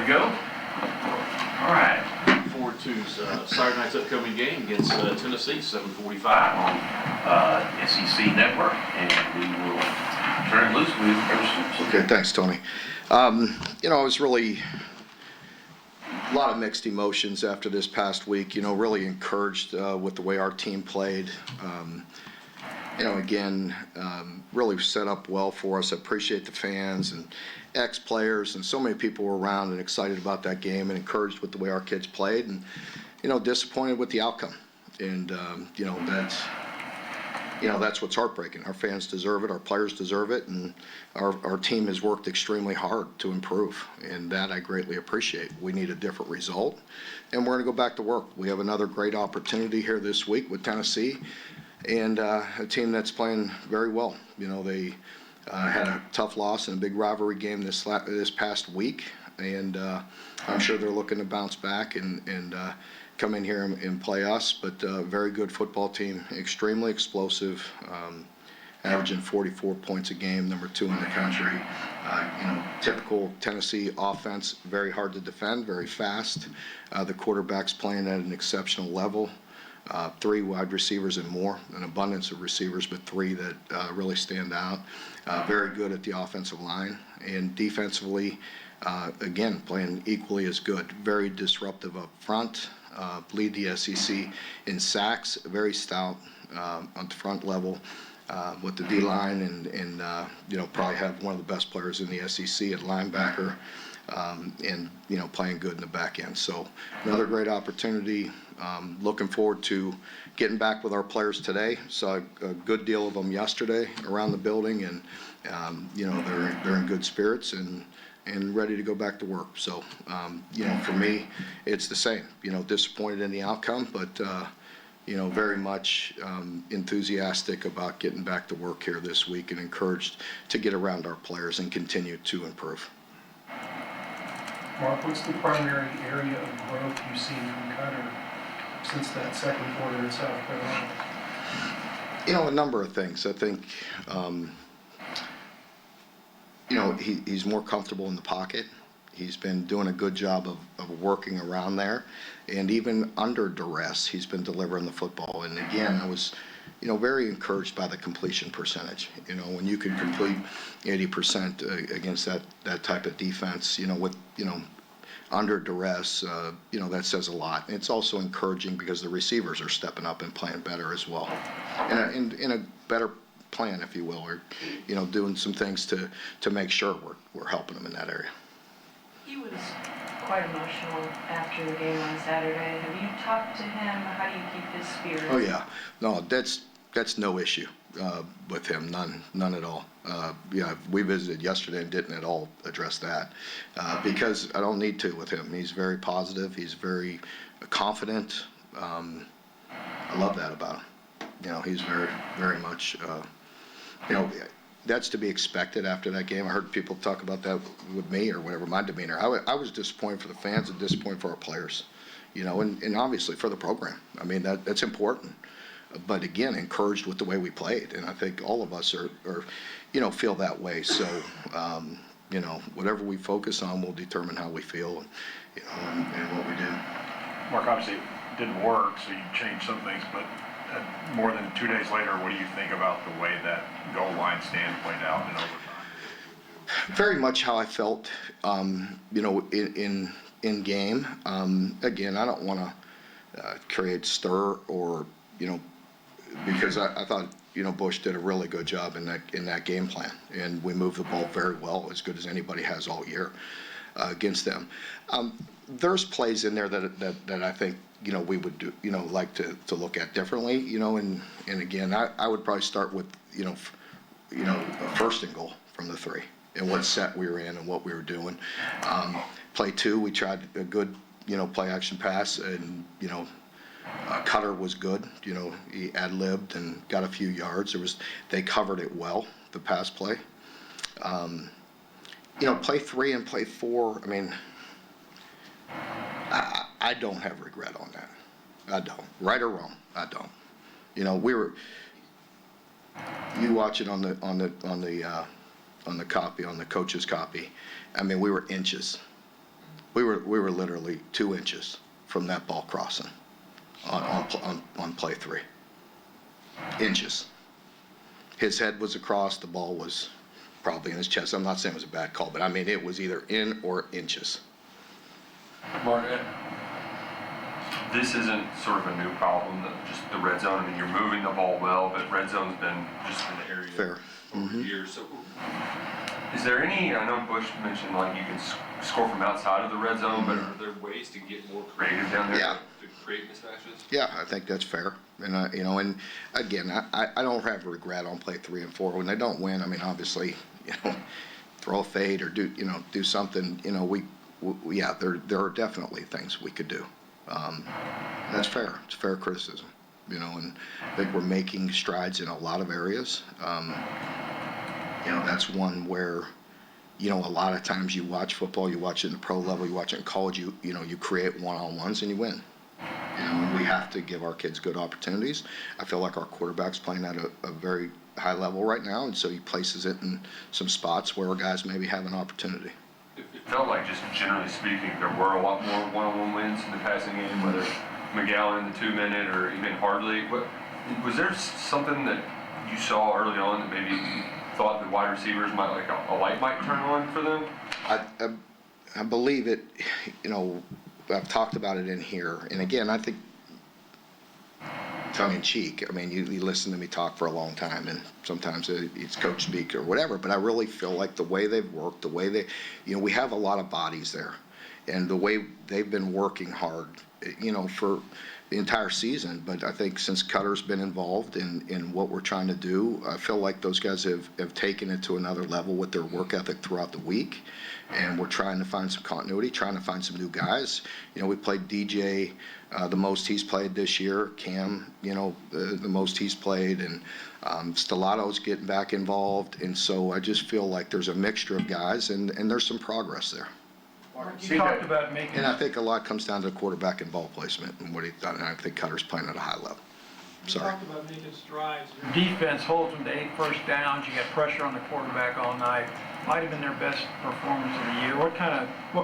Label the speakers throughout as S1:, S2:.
S1: to go. All right.
S2: Looking forward to Saturday night's upcoming game against Tennessee, 7:45
S1: on SEC Network, and we will turn loose with Coach Stoops.
S3: Okay, thanks, Tony. It was really a lot of mixed emotions after this past week. Really encouraged with the way our team played. Really set up well for us. I appreciate the fans and ex-players, and so many people were around and excited about that game and encouraged with the way our kids played, and disappointed with the outcome. And that's what's heartbreaking. Our fans deserve it, our players deserve it, and our team has worked extremely hard to improve, and that I greatly appreciate. We need a different result, and we're going to go back to work. We have another great opportunity here this week with Tennessee, and a team that's playing very well. They had a tough loss in a big rivalry game this past week, and I'm sure they're looking to bounce back and come in here and play us. But very good football team, extremely explosive, averaging 44 points a game, number 2 in the country. Typical Tennessee offense, very hard to defend, very fast. The quarterback's playing at an exceptional level. 3 wide receivers and more, an abundance of receivers, but 3 that really stand out. Very good at the offensive line, and defensively, again, playing equally as good. Very disruptive up front, lead the SEC in sacks, very stout on the front level with the D-line, and probably have one of the best players in the SEC at linebacker. And playing good in the back end. So another great opportunity. Looking forward to getting back with our players today. Saw a good deal of them yesterday around the building, and they're in good spirits and ready to go back to work. So for me, it's the same. Disappointed in the outcome, but very much enthusiastic about getting back to work here this week, and encouraged to get around our players and continue to improve.
S4: Mark, what's the primary area of growth you've seen from Cutter since that second quarter in South Carolina?
S3: A number of things. I think, he's more comfortable in the pocket. He's been doing a good job of working around there. And even under duress, he's been delivering the football. And again, I was, very encouraged by the completion percentage. When you can complete 80% against that type of defense, with, under duress, that says a lot. And it's also encouraging because the receivers are stepping up and playing better as well. In a better plan, if you will, or, doing some things to make sure we're helping them in that area.
S5: He was quite emotional after the game on Saturday. Have you talked to him? How do you keep his spirits?
S3: Oh yeah, no, that's no issue with him, none at all. We visited yesterday and didn't at all address that because I don't need to with him. He's very positive. He's very confident. I love that about him. He's very, very much. That's to be expected after that game. I heard people talk about that with me or whatever, my demeanor. I was disappointed for the fans and disappointed for our players, and obviously for the program. I mean, that's important. But again, encouraged with the way we played. And I think all of us are feel that way. So, whatever we focus on will determine how we feel and what we do.
S6: Mark, obviously it didn't work, so you changed some things, but more than 2 days later, what do you think about the way that goal line stand played out in overtime?
S3: Very much how I felt, in game. Again, I don't want to create stir or, because I thought, Bush did a really good job in that game plan, and we moved the ball very well, as good as anybody has all year against them. There's plays in there that I think, we would do, like to look at differently, and again, I would probably start with, a first and goal from the 3 and what set we were in and what we were doing. Play 2, we tried a good, play action pass, and, Cutter was good. He ad-libbed and got a few yards. They covered it well, the pass play. Play 3 and play 4, I mean, I don't have regret on that. I don't. Right or wrong, I don't. You watch it on the copy, on the coach's copy. I mean, we were inches We were literally 2 inches from that ball crossing on play 3. Inches. His head was across, the ball was probably in his chest. I'm not saying it was a bad call, but I mean, it was either in or inches.
S7: Mark, this isn't sort of a new problem, just the red zone. I mean, you're moving the ball well, but red zone's been just an area
S3: Fair.
S7: over the years. So, is there any? I know Bush mentioned like you can score from outside of the red zone, but are there ways to get more creative down there
S3: Yeah.
S7: to create mismatches?
S3: Yeah, I think that's fair. And, and again, I don't have regret on play 3 and 4. When they don't win, I mean, obviously, throw a fade or do something, yeah, there are definitely things we could do. That's fair. It's fair criticism, and I think we're making strides in a lot of areas. That's one where, a lot of times you watch football, you watch it in the pro level, you watch it in college, you create one-on-ones and you win. We have to give our kids good opportunities. I feel like our quarterback's playing at a very high level right now, and so he places it in some spots where guys maybe have an opportunity.
S7: It felt like, just generally speaking, there were a lot more one-on-one wins in the passing game, whether McGowan in the 2-minute or even Hardley. Was there something that you saw early on that maybe you thought the wide receivers might, like a light might turn on for them?
S3: I believe it, I've talked about it in here, and again, I think, tongue in cheek, I mean, you listen to me talk for a long time, and sometimes it's coach speak or whatever, but I really feel like the way they've worked, the way we have a lot of bodies there, and the way they've been working hard, for the entire season. But I think since Cutter's been involved in what we're trying to do, I feel like those guys have taken it to another level with their work ethic throughout the week. And we're trying to find some continuity, trying to find some new guys. We played DJ the most he's played this year, Cam, the most he's played, and Stellato's getting back involved. And so I just feel like there's a mixture of guys, and there's some progress there.
S4: You talked about making.
S3: And I think a lot comes down to the quarterback and ball placement and what he's done, and I think Cutter's playing at a high level.
S8: You
S3: Sorry.
S8: talked about making strides.
S9: Your defense holds them to 8 first downs. You got pressure on the quarterback all night. Might have been their best performance of the year. What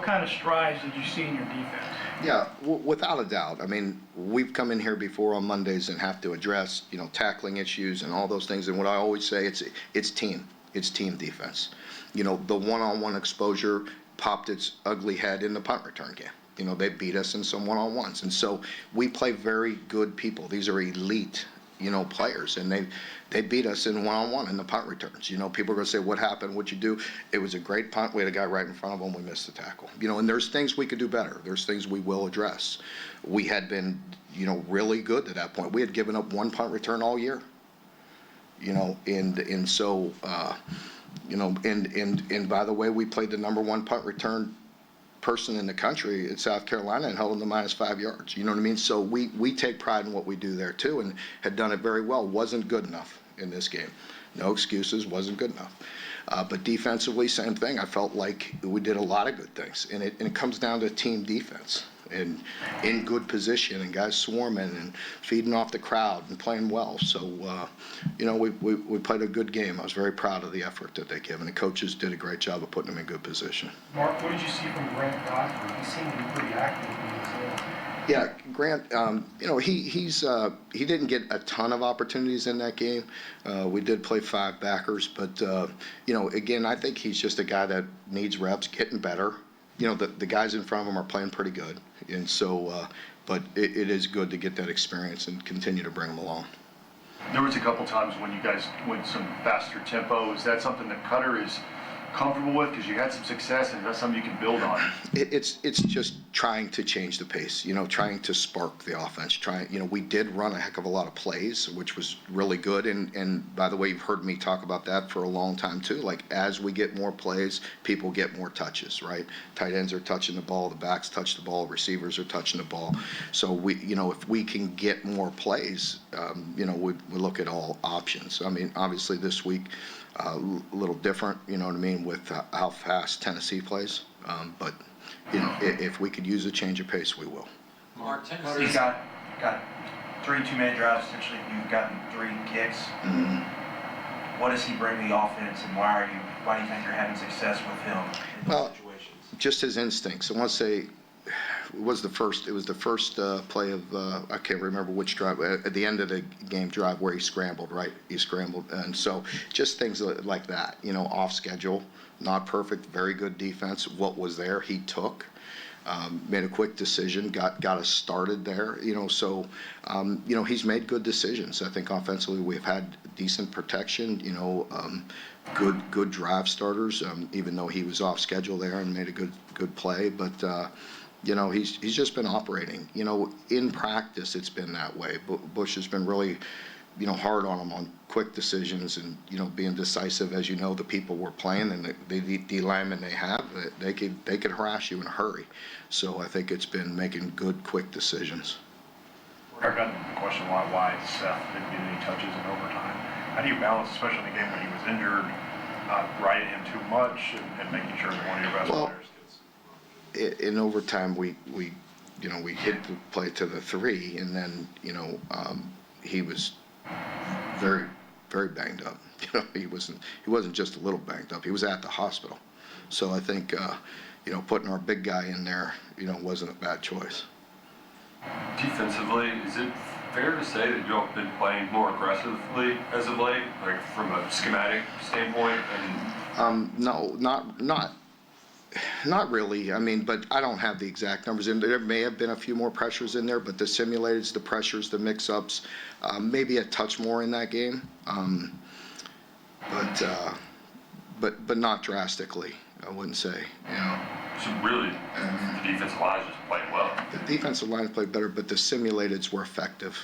S9: kind of strides did you see in your defense?
S3: Yeah, without a doubt. I mean, we've come in here before on Mondays and have to address, tackling issues and all those things. And what I always say, it's team defense. The one-on-one exposure popped its ugly head in the punt return game. They beat us in some one-on-ones. And so we play very good people. These are elite, players, and they beat us in one-on-one in the punt returns. People are going to say, what happened? What'd you do? It was a great punt. We had a guy right in front of him. We missed the tackle. And there's things we could do better. There's things we will address. We had been, really good to that point. We had given up 1 punt return all year. And so, and by the way, we played the number 1 punt return person in the country in South Carolina and held them to -5 yards. You know what I mean? So we take pride in what we do there too, and had done it very well. Wasn't good enough in this game. No excuses, wasn't good enough. But defensively, same thing. I felt like we did a lot of good things, and it comes down to team defense and in good position and guys swarming and feeding off the crowd and playing well. So, we played a good game. I was very proud of the effort that they gave, and the coaches did a great job of putting them in good position.
S4: Mark, what did you see from Grant Godfrey? He seemed to be pretty active in his
S3: Yeah, Grant, he didn't get a ton of opportunities in that game. We did play 5 backers, but, again, I think he's just a guy that needs reps, getting better. The guys in front of him are playing pretty good. And so, but it is good to get that experience and continue to bring them along.
S6: There was a couple times when you guys went some faster tempo. Is that something that Cutter is comfortable with, because you had some success, and that's something you can build on?
S3: It's just trying to change the pace, trying to spark the offense. We did run a heck of a lot of plays, which was really good. And by the way, you've heard me talk about that for a long time too. Like, as we get more plays, people get more touches, right? Tight ends are touching the ball, the backs touch the ball, receivers are touching the ball. So if we can get more plays, we look at all options. I mean, obviously this week, a little different, with how fast Tennessee plays. But, if we could use a change of pace, we will.
S8: Mark,
S10: He's
S8: Tennessee.
S10: got 3 two-man drives. Essentially, you've gotten 3 kicks.
S3: Mm-hmm.
S10: What does he bring to the offense, and why do you think you're having success with him in those
S3: Well,
S10: situations?
S3: just his instincts. I want to say, it was the first play of, I can't remember which drive, at the end of the game drive where he scrambled, right? He scrambled. And so just things like that, you know, off schedule, not perfect, very good defense. What was there, he took. Made a quick decision, got us started there, you know, so, you know, he's made good decisions. I think offensively we've had decent protection, you know, good drive starters, even though he was off schedule there and made a good play, but, you know, he's just been operating, you know, in practice it's been that way. Bush has been really, you know, hard on him on quick decisions and, you know, being decisive. As you know, the people we're playing and the D linemen they have, they could harass you in a hurry. So I think it's been making good, quick decisions.
S6: I got the question why Seth didn't get any touches in overtime. How do you balance, especially in the game when he was injured, not riding him too much and making sure that one of your best players gets?
S3: In overtime, we you know, we hit the play to the 3, and then, you know, he was very, very banged up. You know, he wasn't just a little banged up. He was at the hospital. So I think, you know, putting our big guy in there, you know, wasn't a bad choice.
S7: Defensively, is it fair to say that you have been playing more aggressively as of late, like from a schematic standpoint?
S3: No, not really. I mean, but I don't have the exact numbers in there. There may have been a few more pressures in there, but the simulateds, the pressures, the mix-ups, maybe a touch more in that game, but not drastically, I wouldn't say. You know.
S7: So really, the defensive line is just playing well.
S3: The defensive line played better, but the simulateds were effective.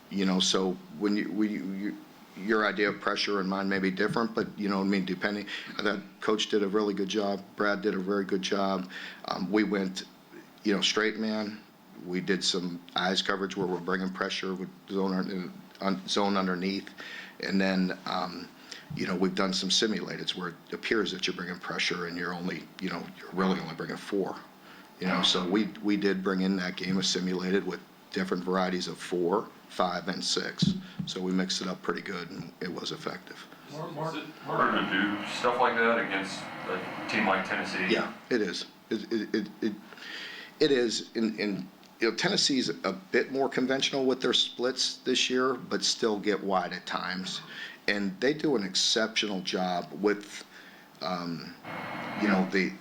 S3: You know, so when your idea of pressure and mine may be different, but, you know, I mean, depending, that coach did a really good job. Brad did a very good job. We went, you know, straight man. We did some eyes coverage where we're bringing pressure with zone underneath. And then, you know, we've done some simulateds where it appears that you're bringing pressure and you're only, you know, you're really only bringing 4. You know, so we did bring in that game of simulated with different varieties of 4, 5, and 6. So we mixed it up pretty good, and it was effective.
S7: Is it harder to do stuff like that against a team like Tennessee?
S3: Yeah, it is. It is. You know, Tennessee's a bit more conventional with their splits this year, but still get wide at times, and they do an exceptional job with, you know, the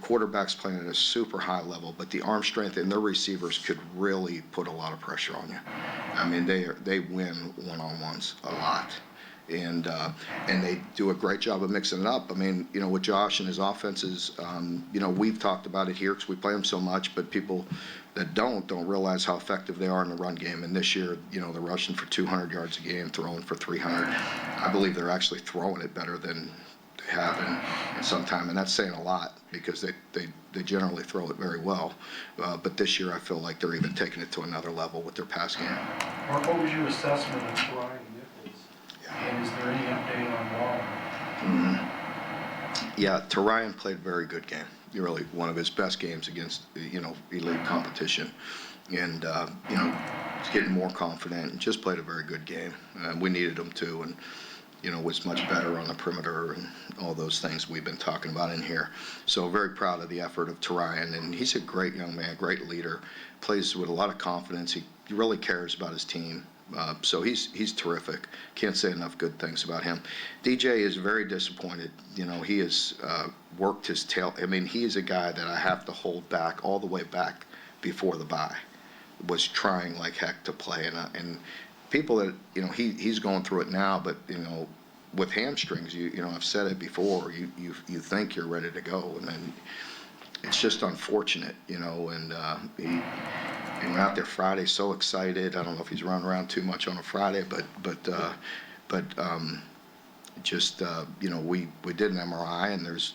S3: quarterback's playing at a super high level, but the arm strength and their receivers could really put a lot of pressure on you. I mean, they win one-on-ones a lot, and they do a great job of mixing it up. I mean, you know, with Josh and his offenses, you know, we've talked about it here because we play them so much, but people that don't realize how effective they are in the run game. And this year, you know, they're rushing for 200 yards a game, throwing for 300. I believe they're actually throwing it better than they have in some time, and that's saying a lot because they generally throw it very well. But this year, I feel like they're even taking it to another level with their pass game.
S4: Mark, what was your assessment of Ryan Nichols? Yeah. And is there any update on Waller?
S3: Yeah, Ryan played a very good game. Really one of his best games against, you know, elite competition. And, you know, he's getting more confident and just played a very good game. We needed him to, and, you know, was much better on the perimeter and all those things we've been talking about in here. So very proud of the effort of Ryan, and he's a great young man, great leader, plays with a lot of confidence. He really cares about his team. So he's terrific. Can't say enough good things about him. DJ is very disappointed. You know, he has worked his tail. I mean, he is a guy that I have to hold back all the way back before the bye. Was trying like heck to play, and people that, you know, he's going through it now, but, you know, with hamstrings, you know, I've said it before, you think you're ready to go, and then it's just unfortunate, you know, and he went out there Friday so excited. I don't know if he's running around too much on a Friday, but just, you know, we did an MRI, and there's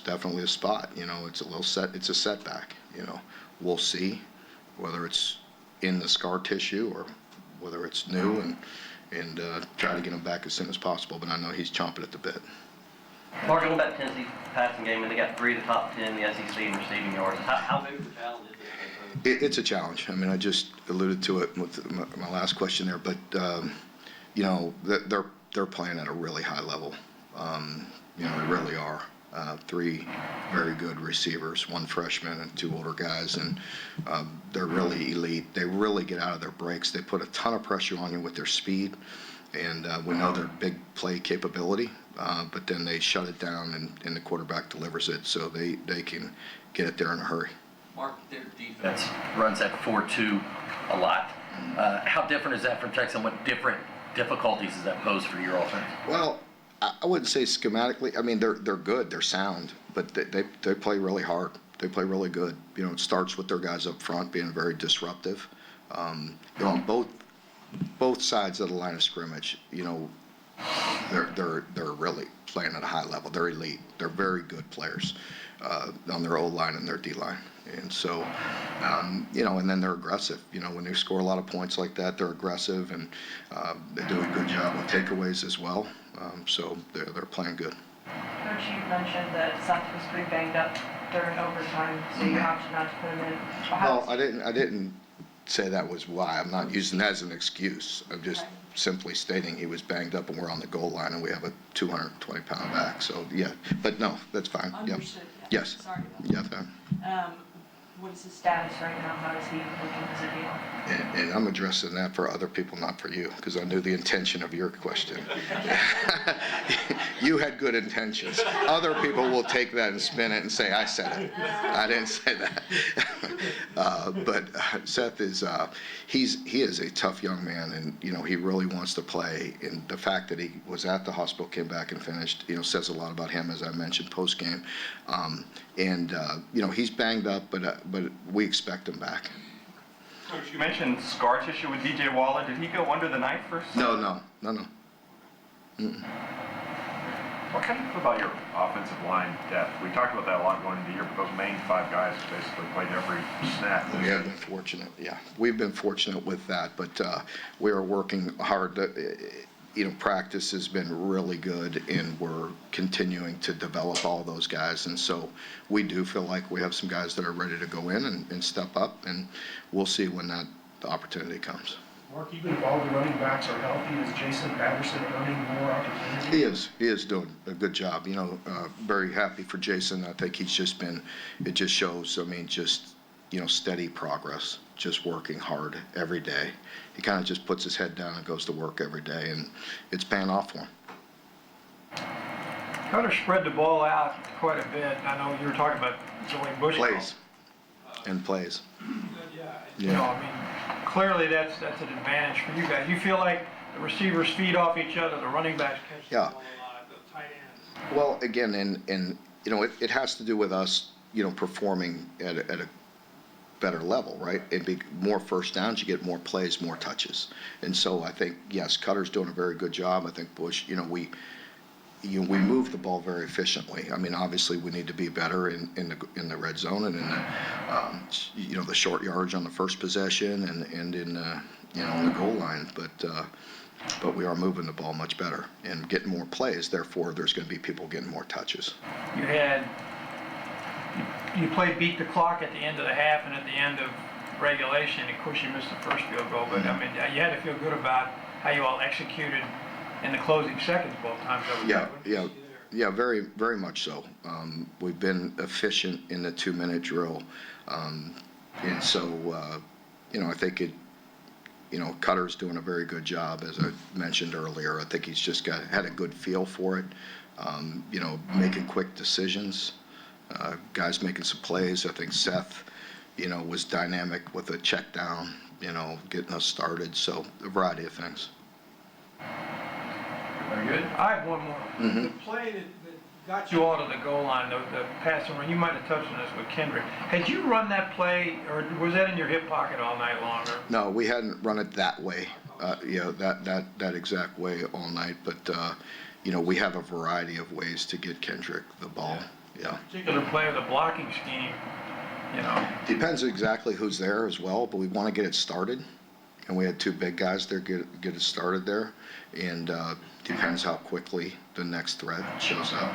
S3: definitely a spot, you know, it's a setback, you know. We'll see whether it's in the scar tissue or whether it's new, and try to get him back as soon as possible, but I know he's chomping at the bit.
S8: Mark, going back to Tennessee's passing game, and they got 3 of the top 10 in the SEC in receiving yards. How big of a challenge is it?
S3: It's a challenge. I mean, I just alluded to it with my last question there, but you know, they're playing at a really high level. You know, they really are. three very good receivers, one freshman and two older guys, and they're really elite. They really get out of their breaks. They put a ton of pressure on you with their speed, and we know their big play capability, but then they shut it down and the quarterback delivers it, so they can get it there in a hurry.
S11: Mark, their defense runs that 4-2 a lot. How different is that from Texas, and what different difficulties does that pose for your offense?
S3: Well, I wouldn't say schematically. I mean, they're good, they're sound, but they play really hard. They play really good. You know, it starts with their guys up front being very disruptive. You know, on both sides of the line of scrimmage, you know, they're really playing at a high level. They're elite. They're very good players on their O-line and their D-line. And so, you know, and then they're aggressive. You know, when they score a lot of points like that, they're aggressive, and they do a good job with takeaways as well. So they're playing good.
S5: Coach, you mentioned that Seth was pretty banged up during overtime, so you opted not to put him in.
S3: Well, I didn't say that was why. I'm not using that as an excuse. I'm just simply stating he was banged up, and we're on the goal line, and we have a 220-pound back. So yeah, but no, that's fine.
S5: Understood.
S3: Yeah. Yes.
S5: Sorry about that.
S3: Yeah.
S5: What is his status right now? How is he looking? Is it deal?
S3: And I'm addressing that for other people, not for you, because I knew the intention of your question. You had good intentions. Other people will take that and spin it and say, I said it. I didn't say that. But Seth is, he is a tough young man, and, you know, he really wants to play. And the fact that he was at the hospital, came back and finished, you know, says a lot about him, as I mentioned post-game. You know, he's banged up, but we expect him back.
S12: Coach, you mentioned scar tissue with DJ Waller. Did he go under the knife first?
S3: No.
S6: What can you feel about your offensive line depth? We talked about that a lot going into the year, but those main five guys basically played every snap.
S3: We have been fortunate, yeah. We've been fortunate with that, but we are working hard. You know, practice has been really good, and we're continuing to develop all those guys. And so we do feel like we have some guys that are ready to go in and step up, and we'll see when that opportunity comes.
S4: Mark, even if all the running backs are healthy, is Jason Patterson earning more opportunities?
S3: He is doing a good job. You know, very happy for Jason. I think he's just been, it just shows, I mean, just, you know, steady progress, just working hard every day. He kind of just puts his head down and goes to work every day, and it's paying off for him.
S9: Cutter spread the ball out quite a bit. I know you were talking about Joey Bush.
S3: Plays.
S9: You know, I mean, clearly that's an advantage for you guys. You feel like the receivers feed off each other, the running backs catch the ball a lot, the tight ends.
S3: Well, again, and you know, it has to do with us, you know, performing at a better level, right? It'd be more first downs, you get more plays, more touches. And so I think, yes, Cutter's doing a very good job. I think Bush, you know, we move the ball very efficiently. I mean, obviously we need to be better in the red zone and in the, you know, the short yards on the first possession and in, you know, on the goal line. But we are moving the ball much better and getting more plays. Therefore, there's going to be people getting more touches.
S9: You played beat the clock at the end of the half and at the end of regulation. Of course, you missed the first field goal, but I mean, you had to feel good about how you all executed in the closing seconds both times.
S3: Yeah, very, very much so. We've been efficient in the 2-minute drill, and so you know, I think you know, Cutter's doing a very good job, as I mentioned earlier. I think he's just had a good feel for it. You know, making quick decisions. Guys making some plays. I think Seth, you know, was dynamic with a check down, you know, getting us started. So a variety of things.
S9: Very good. I have one more.
S3: Mm-hmm.
S9: The play that got you all to the goal line, the passing run, you might have touched on this with Kendrick. Had you run that play, or was that in your hip pocket all night long?
S3: No, we hadn't run it that way, you know, that exact way all night. But, you know, we have a variety of ways to get Kendrick the ball. Yeah.
S9: Particular play of the blocking scheme, you know.
S3: Depends exactly who's there as well, but we want to get it started. And we had two big guys there get it started there. And depends how quickly the next threat shows up.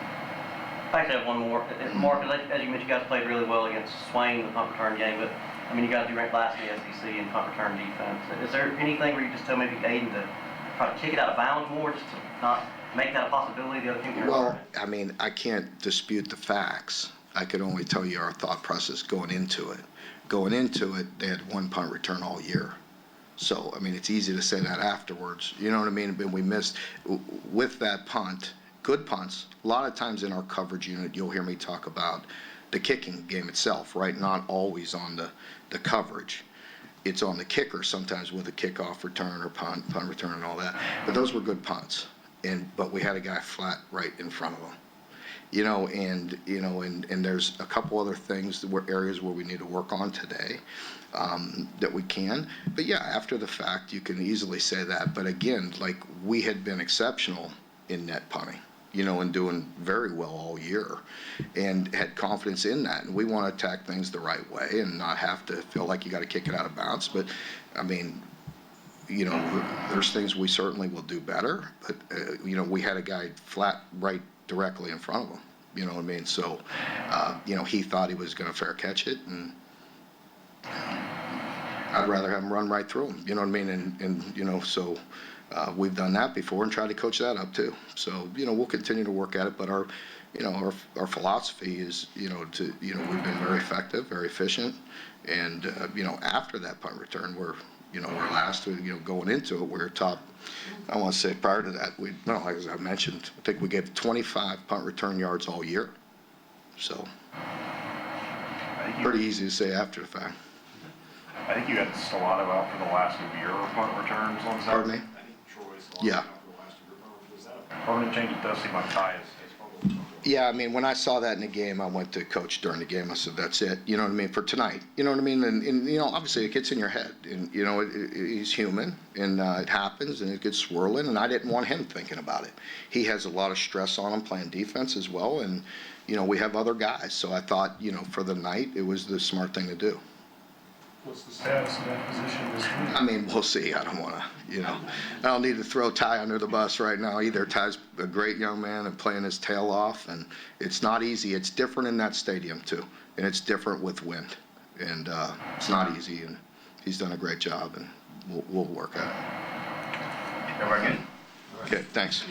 S8: I actually have one more. Mark, as you mentioned, you guys played really well against Swain in the punt return game, but I mean, you guys do rank last in the SEC in punt return defense. Is there anything where you just tell maybe Aiden to try to kick it out of bounds more, just to not make that a possibility, the other team can
S3: Well,
S8: run it?
S3: I mean, I can't dispute the facts. I could only tell you our thought process going into it. Going into it, they had one punt return all year. So, I mean, it's easy to say that afterwards, you know what I mean? But we missed, with that punt, good punts, a lot of times in our coverage unit, you'll hear me talk about the kicking game itself, right? Not always on the coverage. It's on the kicker sometimes with a kickoff return or punt return and all that. But those were good punts. But we had a guy flat right in front of him. And there's a couple other things, areas where we need to work on today that we can. But yeah, after the fact, you can easily say that. But again, like, we had been exceptional in net punting, and doing very well all year, and had confidence in that. And we want to attack things the right way and not have to feel like you got to kick it out of bounds. But I mean, there's things we certainly will do better. But we had a guy flat right directly in front of him. You know what I mean? So, he thought he was going to fair catch it, and I'd rather have him run right through him. You know what I mean? So we've done that before and tried to coach that up too. So, we'll continue to work at it, but our philosophy is, we've been very effective, very efficient, and after that punt return, we're last. Going into it, we're top. I want to say prior to that, as I mentioned, I think we gave 25 punt return yards all year. So, pretty easy to say after the fact.
S6: I think you had Stellato out for the last year of punt returns on Saturday.
S3: Pardon me?
S2: I think Troy's
S3: Yeah.
S2: out for the last year. Was that a
S6: Permanent change, it does seem like Ty is probably.
S3: Yeah, I mean, when I saw that in the game, I went to coach during the game. I said, that's it. You know what I mean? For tonight. You know what I mean? And obviously it gets in your head. And, he's human, and it happens, and it gets swirling. And I didn't want him thinking about it. He has a lot of stress on him playing defense as well. And, we have other guys. So I thought, for the night, it was the smart thing to do.
S4: What's the status of that position this week?
S3: I mean, we'll see. I don't want to, I don't need to throw Ty under the bus right now either. Ty's a great young man and playing his tail off, and it's not easy. It's different in that stadium too, and it's different with wind, and it's not easy. And he's done a great job, and we'll work at it.
S6: Everybody good?
S3: Okay, thanks.